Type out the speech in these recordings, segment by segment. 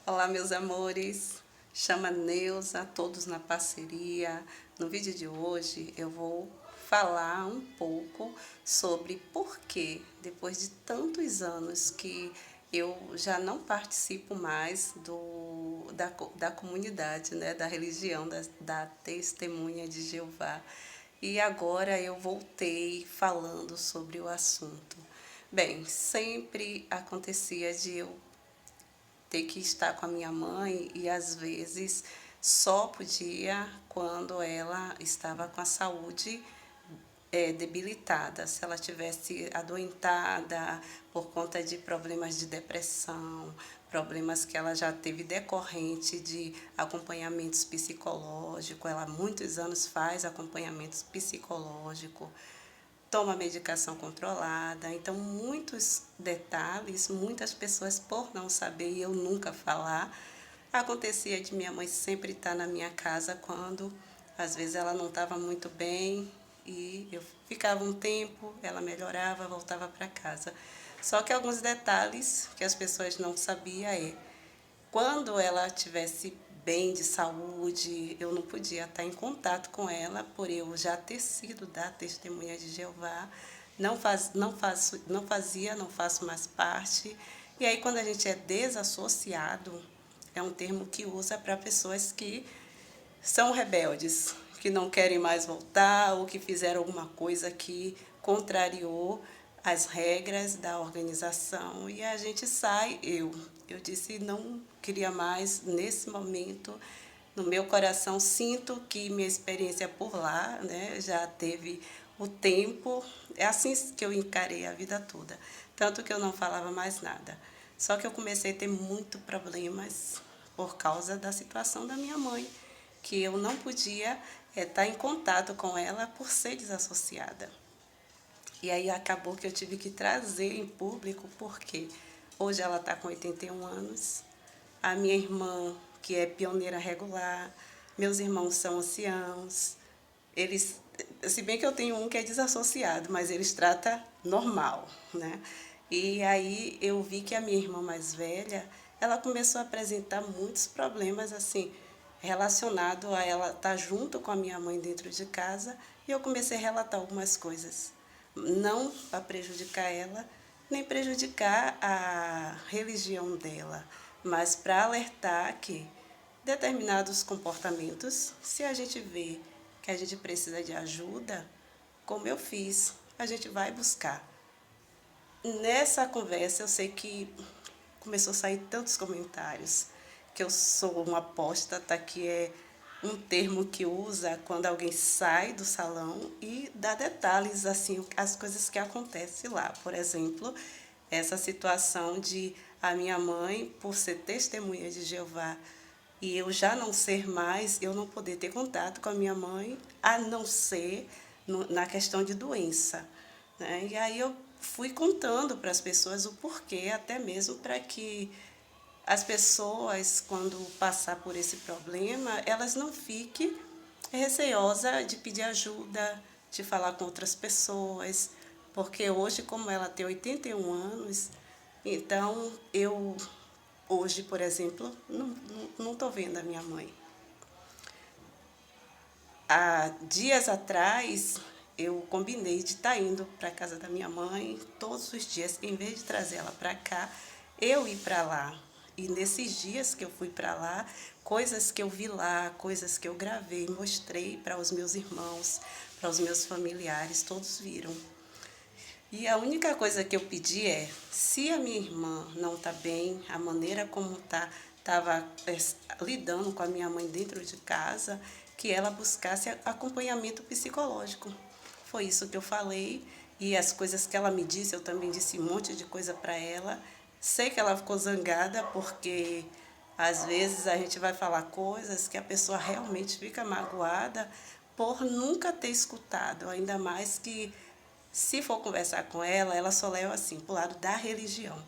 Olá, meus amores. Chama Neuza, todos na parceria. No vídeo de hoje eu vou falar um pouco sobre por que, depois de tantos anos que eu já não participo mais da comunidade, né, da religião, da Testemunha de Jeová. E agora eu voltei falando sobre o assunto. Bem, sempre acontecia de eu ter que estar com a minha mãe e às vezes só podia quando ela estava com a saúde debilitada, se ela tivesse adoentada por conta de problemas de depressão, problemas que ela já teve decorrente de acompanhamentos psicológicos, ela há muitos anos faz acompanhamento psicológico, toma medicação controlada. Então, muitos detalhes, muitas pessoas, por não saber e eu nunca falar, acontecia de minha mãe sempre estar na minha casa quando, às vezes, ela não estava muito bem e eu ficava um tempo, ela melhorava, voltava para casa. Só que alguns detalhes que as pessoas não sabiam quando ela tivesse bem de saúde, eu não podia estar em contato com ela, por eu já ter sido da Testemunha de Jeová, não faço mais parte. E aí, quando a gente é desassociado, é um termo que usa para pessoas que são rebeldes, que não querem mais voltar ou que fizeram alguma coisa que contrariou as regras da organização e a gente sai. Eu disse não queria mais nesse momento. No meu coração sinto que minha experiência por lá, né, já teve o tempo. É assim que eu encarei a vida toda, tanto que eu não falava mais nada. Só que eu comecei a ter muito problemas por causa da situação da minha mãe, que eu não podia estar em contato com ela por ser desassociada. E aí acabou que eu tive que trazer em público, porque hoje ela está com 81 anos, a minha irmã, que é pioneira regular, meus irmãos são anciãos, eles, se bem que eu tenho um que é desassociado, mas eles tratam normal, né? E aí eu vi que a minha irmã mais velha, ela começou a apresentar muitos problemas assim, relacionado a ela estar junto com a minha mãe dentro de casa, e eu comecei a relatar algumas coisas, não para prejudicar ela, nem prejudicar a religião dela, mas para alertar que determinados comportamentos, se a gente vê que a gente precisa de ajuda, como eu fiz, a gente vai buscar. Nessa conversa eu sei que começou a sair tantos comentários que eu sou uma apóstata, que é um termo que usa quando alguém sai do salão e dá detalhes assim, as coisas que acontecem lá. Por exemplo, essa situação de a minha mãe, por ser testemunha de Jeová, e eu já não ser mais, eu não poder ter contato com a minha mãe, a não ser na questão de doença, né? E aí eu fui contando para as pessoas o porquê, até mesmo para que as pessoas, quando passar por esse problema, elas não fiquem receosas de pedir ajuda, de falar com outras pessoas, porque hoje, como ela tem 81 anos, então eu hoje, por exemplo, não estou vendo a minha mãe. Há dias atrás, eu combinei de estar indo para a casa da minha mãe todos os dias, em vez de trazer ela para cá, eu ir para lá. E nesses dias que eu fui para lá, coisas que eu vi lá, coisas que eu gravei, mostrei para os meus irmãos, para os meus familiares, todos viram. E a única coisa que eu pedi é, se a minha irmã não está bem, a maneira como estava lidando com a minha mãe dentro de casa, que ela buscasse acompanhamento psicológico. Foi isso que eu falei, e as coisas que ela me disse, eu também disse um monte de coisa para ela. Sei que ela ficou zangada, porque às vezes a gente vai falar coisas que a pessoa realmente fica magoada por nunca ter escutado, ainda mais que se for conversar com ela, ela só leva assim, pro lado da religião.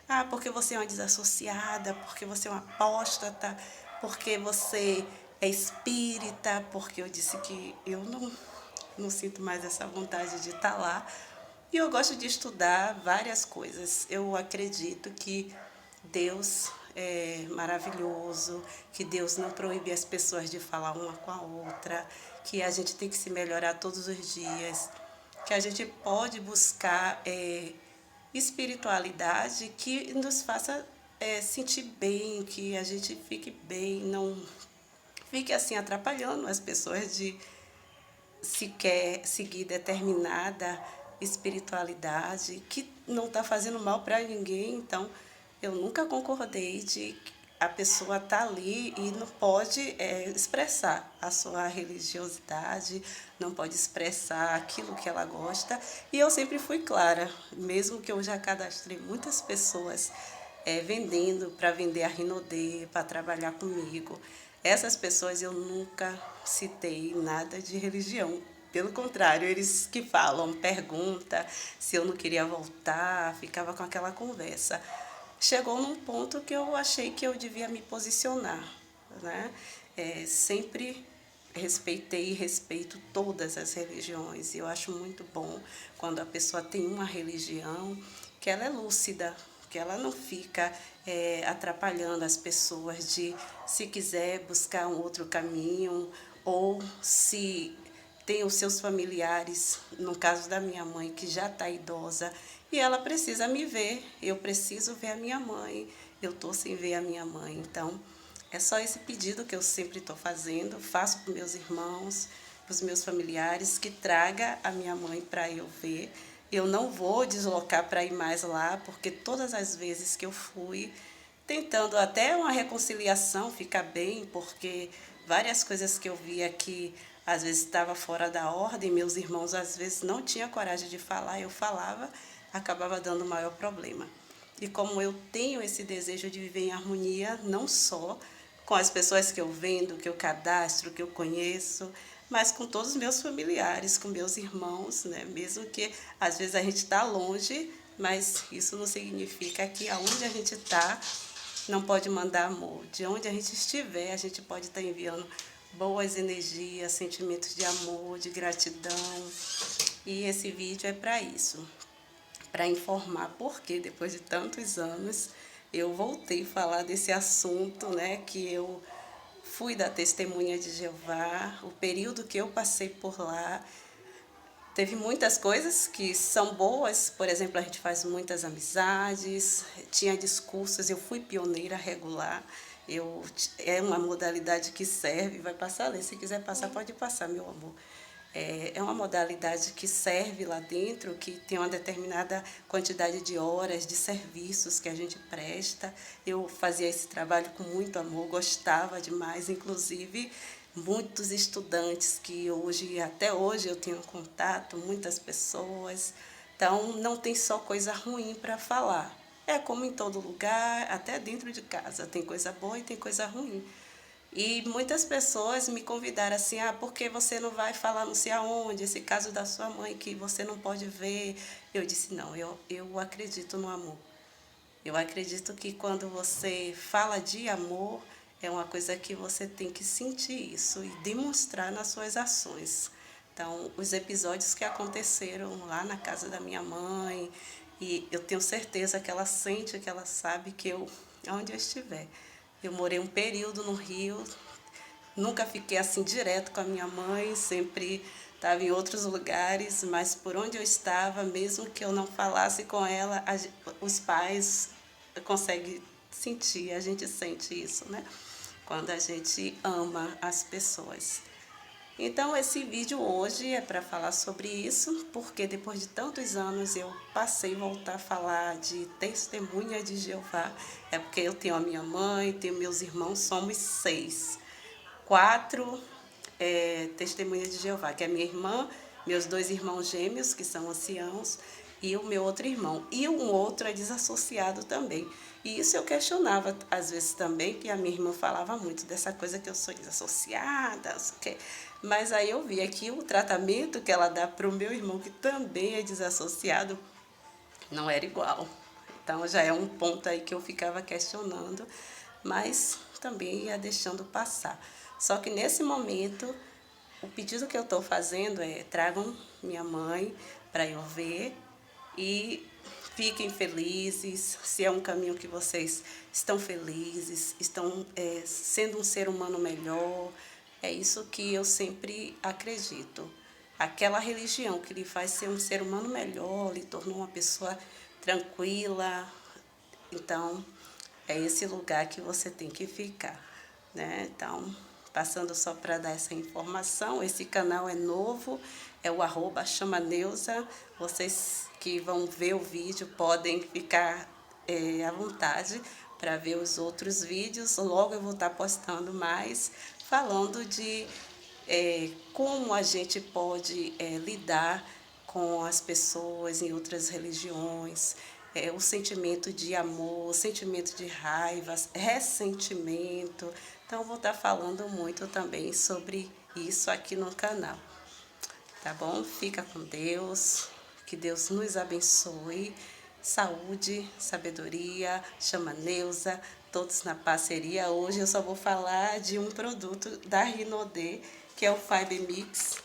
Ah, porque você é uma desassociada, porque você é uma apóstata, porque você é espírita, porque eu disse que eu não sinto mais essa vontade de estar lá. E eu gosto de estudar várias coisas. Eu acredito que Deus é maravilhoso, que Deus não proíbe as pessoas de falar uma com a outra, que a gente tem que se melhorar todos os dias, que a gente pode buscar espiritualidade que nos faça sentir bem, que a gente fique bem, não fique assim atrapalhando as pessoas de se quer seguir determinada espiritualidade que não está fazendo mal para ninguém. Então, eu nunca concordei de a pessoa estar ali e não pode expressar a sua religiosidade, não pode expressar aquilo que ela gosta. E eu sempre fui clara, mesmo que eu já cadastrei muitas pessoas vendendo, para vender a Rinodê, para trabalhar comigo. Essas pessoas eu nunca citei nada de religião. Pelo contrário, eles que falam, pergunta se eu não queria voltar, ficava com aquela conversa. Chegou num ponto que eu achei que eu devia me posicionar, né? Sempre respeitei e respeito todas as religiões. Eu acho muito bom quando a pessoa tem uma religião que ela é lúcida, que ela não fica atrapalhando as pessoas de, se quiser buscar um outro caminho, ou se tem os seus familiares, no caso da minha mãe, que já está idosa, e ela precisa me ver, eu preciso ver a minha mãe, eu estou sem ver a minha mãe. Então, é só esse pedido que eu sempre estou fazendo, faço para os meus irmãos, para os meus familiares, que traga a minha mãe para eu ver. Eu não vou deslocar para ir mais lá, porque todas as vezes que eu fui, tentando até uma reconciliação, ficar bem, porque várias coisas que eu via que às vezes estava fora da ordem, meus irmãos às vezes não tinham coragem de falar, eu falava, acabava dando maior problema. E como eu tenho esse desejo de viver em harmonia, não só com as pessoas que eu vendo, que eu cadastro, que eu conheço, mas com todos os meus familiares, com meus irmãos, né? Mesmo que às vezes a gente está longe, mas isso não significa que aonde a gente está não pode mandar amor. De onde a gente estiver, a gente pode estar enviando boas energias, sentimentos de amor, de gratidão. E esse vídeo é para isso, para informar porque depois de tantos anos eu voltei a falar desse assunto, né, que eu fui da Testemunha de Jeová, o período que eu passei por lá. Teve muitas coisas que são boas, por exemplo, a gente faz muitas amizades, tinha discursos, eu fui pioneira regular, é uma modalidade que serve, vai passar ali, se quiser passar, pode passar, meu amor. É uma modalidade que serve lá dentro, que tem uma determinada quantidade de horas, de serviços que a gente presta. Eu fazia esse trabalho com muito amor, gostava demais, inclusive muitos estudantes que hoje, até hoje eu tenho contato, muitas pessoas. Então, não tem só coisa ruim para falar. É como em todo lugar, até dentro de casa, tem coisa boa e tem coisa ruim. E muitas pessoas me convidaram assim, por que você não vai falar não sei aonde, esse caso da sua mãe que você não pode ver. Eu disse, não, eu acredito no amor. Eu acredito que quando você fala de amor, é uma coisa que você tem que sentir isso e demonstrar nas suas ações. Então, os episódios que aconteceram lá na casa da minha mãe, e eu tenho certeza que ela sente, que ela sabe que onde eu estiver. Eu morei um período no Rio, nunca fiquei assim direto com a minha mãe, sempre estava em outros lugares, mas por onde eu estava, mesmo que eu não falasse com ela, os pais conseguem sentir, a gente sente isso, né? Quando a gente ama as pessoas. Então, esse vídeo hoje é para falar sobre isso, porque depois de tantos anos eu passei a voltar a falar de Testemunha de Jeová. É porque eu tenho a minha mãe, tenho meus irmãos, somos 6. 4 Testemunhas de Jeová, que é minha irmã, meus 2 irmãos gêmeos, que são anciãos, e o meu outro irmão. E um outro é desassociado também. E isso eu questionava, às vezes, também, que a minha irmã falava muito dessa coisa que eu sou desassociada, mas aí eu vi que o tratamento que ela dá para o meu irmão, que também é desassociado, não era igual. Então já é um ponto aí que eu ficava questionando, mas também ia deixando passar. Só que nesse momento, o pedido que eu estou fazendo é tragam minha mãe para eu ver e Fiquem felizes, se é um caminho que vocês estão felizes, estão sendo um ser humano melhor. É isso que eu sempre acredito. Aquela religião que lhe faz ser um ser humano melhor, lhe tornou uma pessoa tranquila. Então, é esse lugar que você tem que ficar, né? Então, passando só para dar essa informação, esse canal é novo, é o @chamaneusa. Vocês que vão ver o vídeo podem ficar à vontade para ver os outros vídeos. Logo eu vou estar postando mais, falando de como a gente pode lidar com as pessoas em outras religiões, o sentimento de amor, o sentimento de raiva, ressentimento. Então, eu vou estar falando muito também sobre isso aqui no canal. Tá bom? Fica com Deus, que Deus nos abençoe. Saúde, sabedoria, Chamaneusa, todos na parceria. Hoje eu só vou falar de um produto da Rinode, que é o Fiber Mix.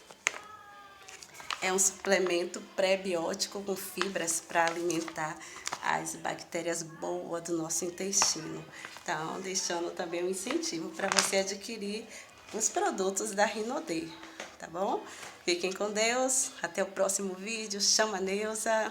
É um suplemento pré-biótico com fibras para alimentar as bactérias boas do nosso intestino. Então, deixando também um incentivo para você adquirir os produtos da Rinode, tá bom? Fiquem com Deus, até o próximo vídeo. Chamaneusa.